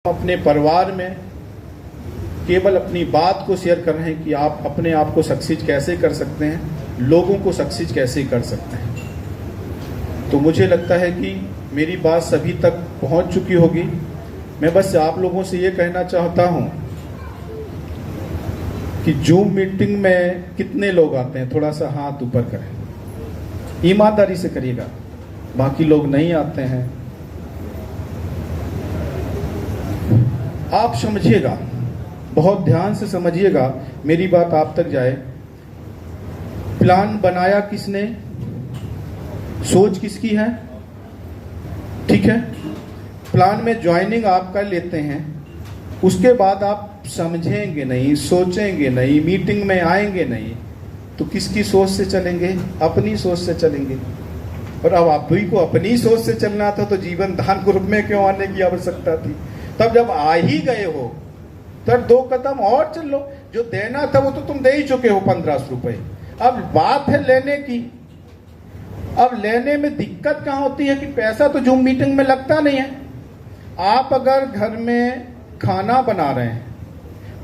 अपने परिवार में केवल अपनी बात को शेयर कर रहे हैं कि आप अपने आप को सक्सीड कैसे कर सकते हैं, लोगों को सक्सीड कैसे कर सकते हैं। तो मुझे लगता है कि मेरी बात सभी तक पहुंच चुकी होगी। मैं बस आप लोगों से ये कहना चाहता हूं कि जूम मीटिंग में कितने लोग आते हैं, थोड़ा सा हाथ ऊपर करें, ईमानदारी से करिएगा। बाकी लोग नहीं आते हैं। आप समझिएगा, बहुत ध्यान से समझिएगा, मेरी बात आप तक जाए। प्लान बनाया किसने, सोच किसकी है, ठीक है। प्लान में ज्वाइनिंग आप कर लेते हैं, उसके बाद आप समझेंगे नहीं, सोचेंगे नहीं, मीटिंग में आएंगे नहीं, तो किसकी सोच से चलेंगे? अपनी सोच से चलेंगे। और अब आप भी को अपनी सोच से चलना था तो जीवन दान ग्रुप में क्यों आने की आवश्यकता थी? तब जब आ ही गए हो तब 2 कदम और चल लो। जो देना था वो तो तुम दे ही चुके हो, 1500 रुपए। अब बात है लेने की। अब लेने में दिक्कत कहां होती है कि पैसा तो जूम मीटिंग में लगता नहीं है। आप अगर घर में खाना बना रहे हैं,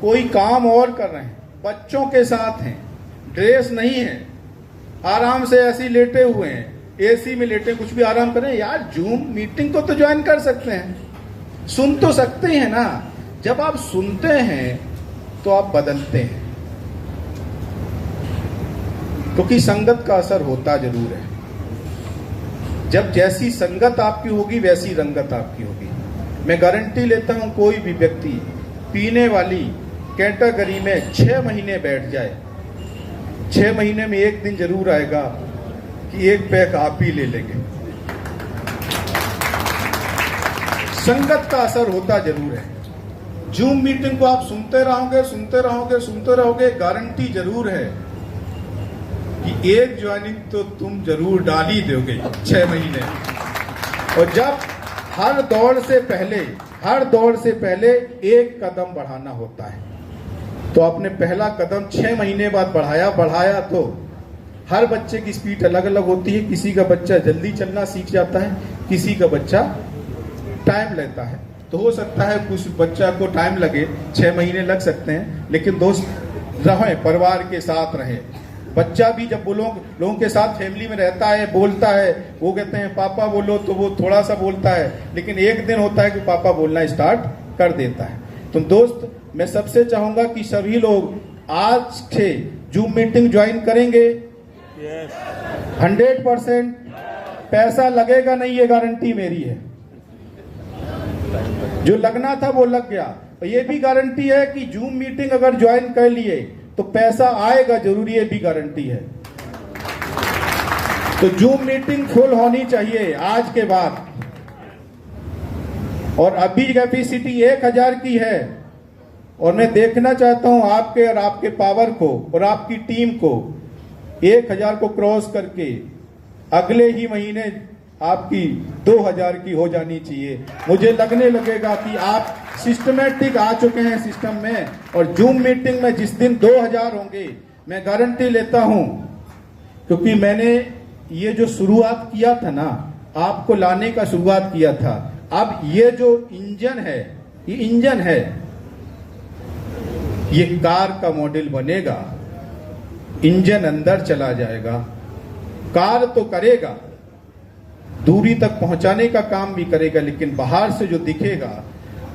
कोई काम और कर रहे हैं, बच्चों के साथ हैं, ड्रेस नहीं है, आराम से ऐसे लेटे हुए हैं, एसी में लेटे, कुछ भी आराम करें, यार जूम मीटिंग को तो ज्वाइन कर सकते हैं, सुन तो सकते हैं ना। जब आप सुनते हैं तो आप बदलते हैं, क्योंकि संगत का असर होता जरूर है। जब जैसी संगत आपकी होगी वैसी रंगत आपकी होगी। मैं गारंटी लेता हूं, कोई भी व्यक्ति पीने वाली कैटेगरी में 6 महीने बैठ जाए, 6 महीने में एक दिन जरूर आएगा कि एक पैक आप ही ले लेंगे। संगत का असर होता जरूर है। जूम मीटिंग को आप सुनते रहोगे, सुनते रहोगे, सुनते रहोगे, गारंटी जरूर है कि एक ज्वाइनिंग तो तुम जरूर डाल ही दोगे 6 महीने। और जब हर दौड़ से पहले एक कदम बढ़ाना होता है, तो आपने पहला कदम 6 महीने बाद बढ़ाया तो हर बच्चे की स्पीड अलग अलग होती है। किसी का बच्चा जल्दी चलना सीख जाता है, किसी का बच्चा टाइम लेता है। तो हो सकता है कुछ बच्चा को टाइम लगे, 6 महीने लग सकते हैं, लेकिन दोस्त रहे, परिवार के साथ रहे। बच्चा भी जब लोगों के साथ फैमिली में रहता है, बोलता है, वो कहते हैं पापा बोलो, तो वो थोड़ा सा बोलता है, लेकिन एक दिन होता है कि पापा बोलना स्टार्ट कर देता है। तो दोस्त, मैं सबसे चाहूंगा कि सभी लोग आज से जूम मीटिंग ज्वाइन करेंगे। 100% पैसा लगेगा नहीं, ये गारंटी मेरी है। जो लगना था वो लग गया। और ये भी गारंटी है कि जूम मीटिंग अगर ज्वाइन कर लिए तो पैसा आएगा जरूर, ये भी गारंटी है। तो जूम मीटिंग फुल होनी चाहिए आज के बाद। और अभी कैपेसिटी 1000 की है, और मैं देखना चाहता हूं आपके और आपके पावर को और आपकी टीम को 1000 को क्रॉस करके अगले ही महीने आपकी 2000 की हो जानी चाहिए। मुझे लगने लगेगा कि आप सिस्टमेटिक आ चुके हैं सिस्टम में। और जूम मीटिंग में जिस दिन 2000 होंगे, मैं गारंटी लेता हूं, क्योंकि मैंने ये जो शुरुआत किया था ना, आपको लाने का शुरुआत किया था। अब ये जो इंजन है, ये इंजन है, ये कार का मॉडल बनेगा। इंजन अंदर चला जाएगा, कार तो करेगा, दूरी तक पहुंचाने का काम भी करेगा, लेकिन बाहर से जो दिखेगा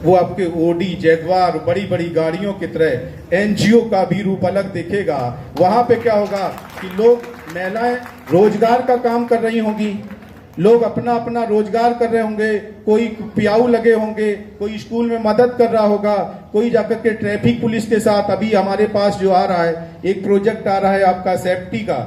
वो आपके ओडी, जैगवार, बड़ी बड़ी गाड़ियों की तरह एनजीओ का भी रूप अलग दिखेगा। वहां पे क्या होगा कि लोग, महिलाएं रोजगार का काम कर रही होंगी, लोग अपना अपना रोजगार कर रहे होंगे, कोई पियाऊ लगे होंगे, कोई स्कूल में मदद कर रहा होगा, कोई जाकर के ट्रैफिक पुलिस के साथ। अभी हमारे पास जो आ रहा है, एक प्रोजेक्ट आ रहा है आपका सेफ्टी का,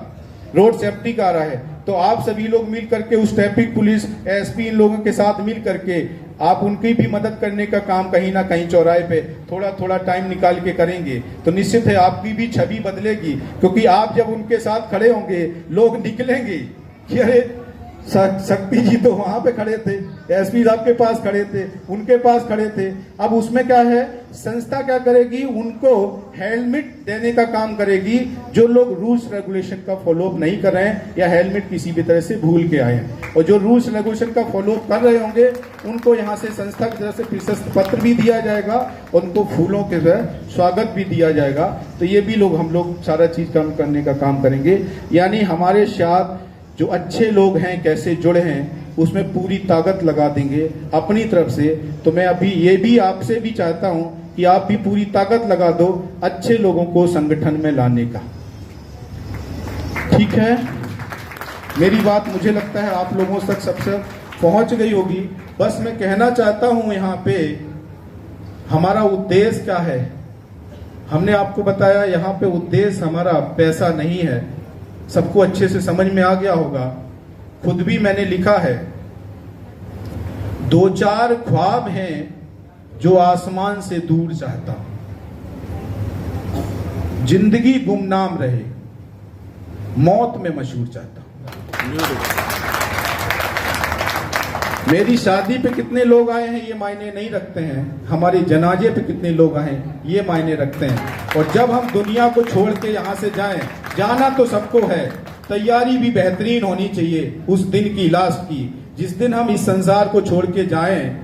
रोड सेफ्टी का आ रहा है, तो आप सभी लोग मिल करके उस ट्रैफिक पुलिस, एसपी, इन लोगों के साथ मिल करके आप उनकी भी मदद करने का काम कहीं ना कहीं चौराहे पे थोड़ा थोड़ा टाइम निकाल के करेंगे, तो निश्चित है आपकी भी छवि बदलेगी। क्योंकि आप जब उनके साथ खड़े होंगे, लोग निकलेंगे कि अरे शक्ति जी तो वहां पे खड़े थे, एसपी साहब के पास खड़े थे, उनके पास खड़े थे। अब उसमें क्या है, संस्था क्या करेगी, उनको हेलमेट देने का काम करेगी जो लोग रूल्स रेगुलेशन का फॉलोअप नहीं कर रहे हैं या हेलमेट किसी भी तरह से भूल के आए हैं, और जो रूल्स रेगुलेशन का फॉलोअप कर रहे होंगे उनको यहाँ से संस्था की तरफ से प्रशस्ति पत्र भी दिया जाएगा, उनको फूलों के स्वागत भी दिया जाएगा। तो ये भी लोग हम लोग सारा चीज काम करने का काम करेंगे। यानी हमारे साथ जो अच्छे लोग हैं कैसे जुड़े हैं उसमें पूरी ताकत लगा देंगे अपनी तरफ से। तो मैं अभी ये भी आपसे भी चाहता हूं कि आप भी पूरी ताकत लगा दो अच्छे लोगों को संगठन में लाने का। ठीक है, मेरी बात मुझे लगता है आप लोगों तक सबसे पहुंच गई होगी। बस मैं कहना चाहता हूं यहाँ पे हमारा उद्देश्य क्या है। हमने आपको बताया यहाँ पे उद्देश्य हमारा पैसा नहीं है, सबको अच्छे से समझ में आ गया होगा, खुद भी मैंने लिखा है। 2-4 ख्वाब हैं जो आसमान से दूर चाहता हूं, जिंदगी गुमनाम रहे, मौत में मशहूर चाहता हूं। मेरी शादी पे कितने लोग आए हैं ये मायने नहीं रखते हैं, हमारे जनाजे पे कितने लोग आए हैं ये मायने रखते हैं। और जब हम दुनिया को छोड़ के यहां से जाएं, जाना तो सबको है, तैयारी भी बेहतरीन होनी चाहिए उस दिन की, लाश की, जिस दिन हम इस संसार को छोड़ के जाएं।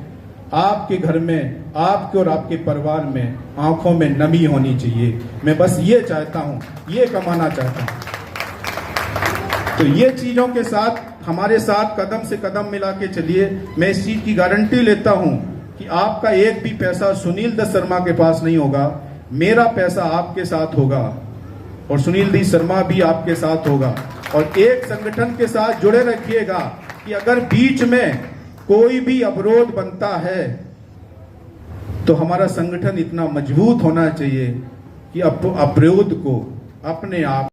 आपके घर में, आपके और आपके परिवार में आंखों में नमी होनी चाहिए। मैं बस ये चाहता हूं, ये कमाना चाहता हूं। तो ये चीजों के साथ हमारे साथ कदम से कदम मिला के चलिए। मैं इस चीज की गारंटी लेता हूं कि आपका एक भी पैसा सुनील दत्त शर्मा के पास नहीं होगा, मेरा पैसा आपके साथ होगा और सुनील दी शर्मा भी आपके साथ होगा। और एक संगठन के साथ जुड़े रखिएगा कि अगर बीच में कोई भी अवरोध बनता है तो हमारा संगठन इतना मजबूत होना चाहिए कि अवरोध को अपने आप